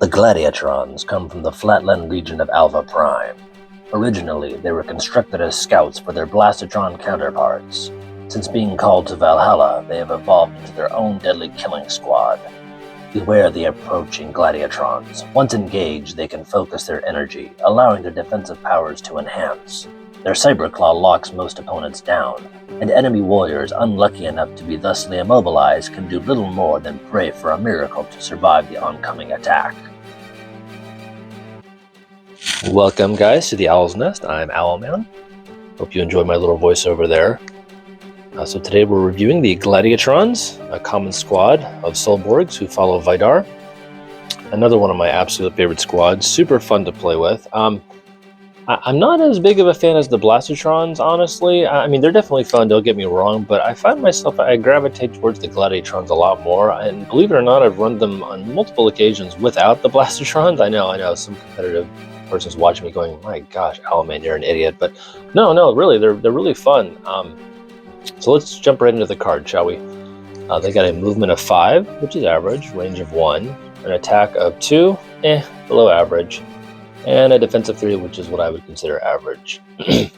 The Gladiatrons come from the flatland region of Alpha Prime. Originally, they were constructed as scouts for their Blastitron counterparts. Since being called to Valhalla, they have evolved into their own deadly killing squad. Beware the approaching Gladiatrons. Once engaged, they can focus their energy, allowing their defensive powers to enhance. Their Cyberclaw locks most opponents down, and enemy warriors unlucky enough to be thusly immobilized can do little more than pray for a miracle to survive the oncoming attack. Welcome guys to the Owl's Nest. I'm Owlman. Hope you enjoyed my little voiceover there. So today we're reviewing the Gladiatrons, a common squad of Solborgs who follow Vidar. Another one of my absolute favorite squads, super fun to play with. I'm not as big of a fan as the Blastitrons, honestly. I mean, they're definitely fun, don't get me wrong, but I find myself, I gravitate towards the Gladiatrons a lot more, and believe it or not, I've run them on multiple occasions without the Blastitrons. I know, some competitive person's watching me going, my gosh, Owlman, you're an idiot, but no, really, they're really fun. So let's jump right into the card, shall we? They got a movement of 5, which is average, range of 1, an attack of 2, below average, and a defense of 3, which is what I would consider average. They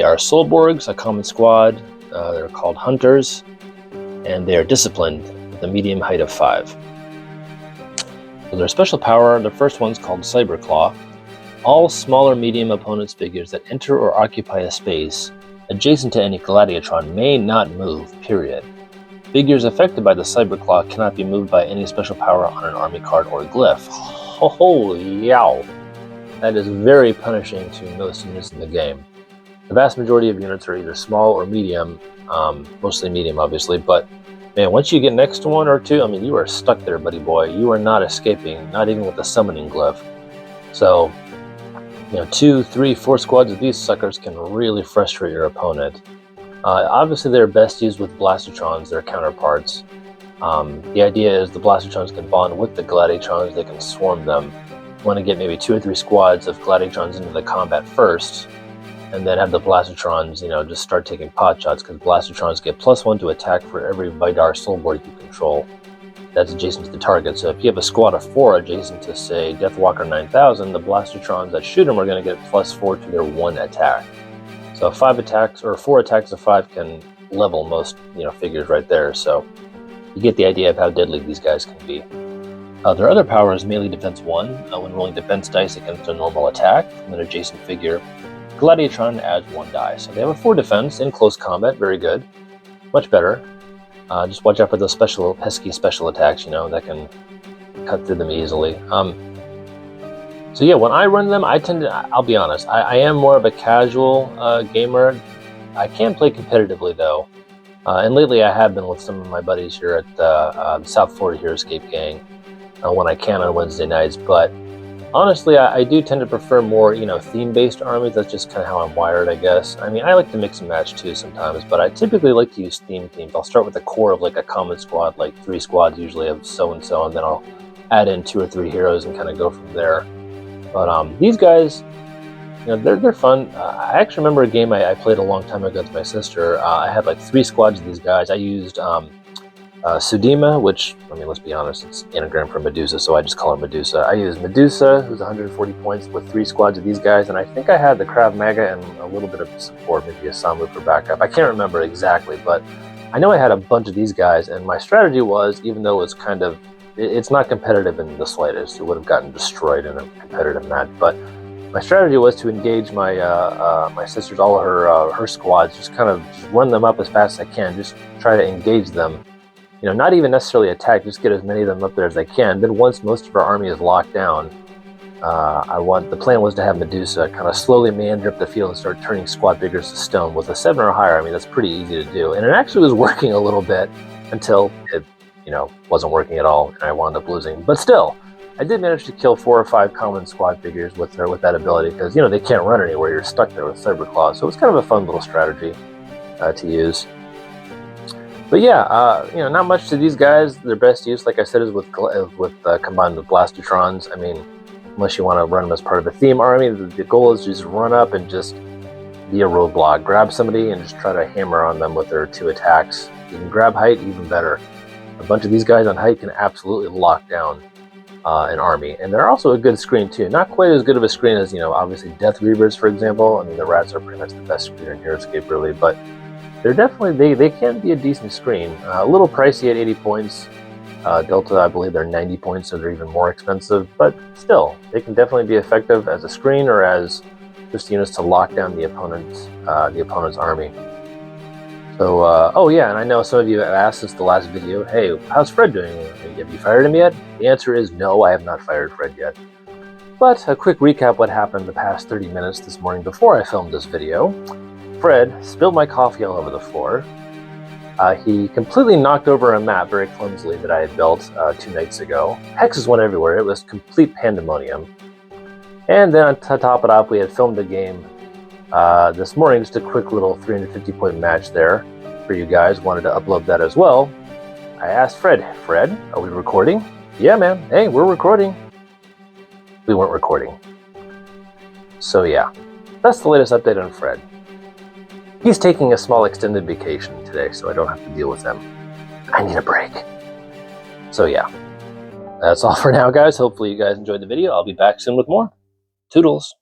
are Solborgs, a common squad. They're called Hunters, and they are disciplined with a medium height of 5. So their special power, the first one's called Cyberclaw. All smaller medium opponents' figures that enter or occupy a space adjacent to any Gladiatron may not move, period. Figures affected by the Cyberclaw cannot be moved by any special power on an army card or glyph. Holy yow! That is very punishing to most units in the game. The vast majority of units are either small or medium, mostly medium obviously, but man, once you get next to 1 or 2, I mean, you are stuck there, buddy boy. You are not escaping, not even with a summoning glyph. So, 2, 3, 4 squads of these suckers can really frustrate your opponent. Obviously, they're best used with Blastitrons, their counterparts. The idea is the Blastitrons can bond with the Gladiatrons, they can swarm them. You want to get maybe 2 or 3 squads of Gladiatrons into the combat first, and then have the Blastitrons, just start taking pot shots, because Blastitrons get +1 to attack for every Vidar Solborg you control that's adjacent to the target. So if you have a squad of 4 adjacent to, say, Deathwalker 9000, the Blastitrons that shoot them are going to get +4 to their 1 attack. So 5 attacks, or 4 attacks of 5 can level most, figures right there. So you get the idea of how deadly these guys can be. Their other power is melee defense 1. When rolling defense dice against a normal attack from an adjacent figure, Gladiatron adds 1 die. So they have a 4 defense in close combat, very good. Much better. Just watch out for those pesky special attacks, that can cut through them easily. So yeah, when I run them, I'll be honest, I am more of a casual gamer. I can play competitively though. And lately I have been with some of my buddies here at the South Florida HeroScape gang when I can on Wednesday nights, but honestly, I do tend to prefer more, theme-based armies. That's just kind of how I'm wired, I guess. I mean, I like to mix and match too sometimes, but I typically like to use themes. I'll start with the core of like a common squad, like 3 squads usually of so-and-so, and then I'll add in 2 or 3 heroes and kind of go from there. But these guys, they're fun. I actually remember a game I played a long time ago with my sister. I had like 3 squads of these guys. I used Sudima, which, let's be honest, it's anagram for Medusa, so I just call her Medusa. I used Medusa, who's 140 points, with 3 squads of these guys, and I think I had the Krav Maga and a little bit of support, maybe a Samu for backup. I can't remember exactly, but I know I had a bunch of these guys, and my strategy was, even though it's it's not competitive in the slightest, it would have gotten destroyed in a competitive match, but my strategy was to engage my sisters, all of her squads, just run them up as fast as I can, just try to engage them. Not even necessarily attack, just get as many of them up there as I can. Then once most of our army is locked down, the plan was to have Medusa kind of slowly meander up the field and start turning squad figures to stone. With a 7 or higher, that's pretty easy to do. And it actually was working a little bit until it, wasn't working at all, and I wound up losing. But still, I did manage to kill 4 or 5 common squad figures with that ability, because, they can't run anywhere. You're stuck there with Cyberclaw. So it's kind of a fun little strategy to use. But yeah, not much to these guys. Their best use, like I said, is combined with Blastitrons. Unless you want to run them as part of a theme army, the goal is just run up and just be a roadblock. Grab somebody and just try to hammer on them with their 2 attacks. You can grab height, even better. A bunch of these guys on height can absolutely lock down an army. And they're also a good screen too. Not quite as good of a screen as, you know, obviously Death Reavers, for example. I mean, the rats are pretty much the best screen in HeroScape, really, but they're definitely, they can be a decent screen. A little pricey at 80 points. Delta, I believe they're 90 points, so they're even more expensive, but still, they can definitely be effective as a screen or as just units to lock down the opponent's army. So, oh yeah, and I know some of you have asked since the last video, hey, how's Fred doing? Have you fired him yet? The answer is no, I have not fired Fred yet. But a quick recap what happened the past 30 minutes this morning before I filmed this video. Fred spilled my coffee all over the floor. He completely knocked over a map very clumsily that I had built 2 nights ago. Hexes went everywhere. It was complete pandemonium. And then to top it off, we had filmed a game this morning, just a quick little 350-point match there for you guys. Wanted to upload that as well. I asked Fred, are we recording? Yeah, man. Hey, we're recording. We weren't recording. So yeah, that's the latest update on Fred. He's taking a small extended vacation today, so I don't have to deal with him. I need a break. So yeah, that's all for now, guys. Hopefully you guys enjoyed the video. I'll be back soon with more. Toodles.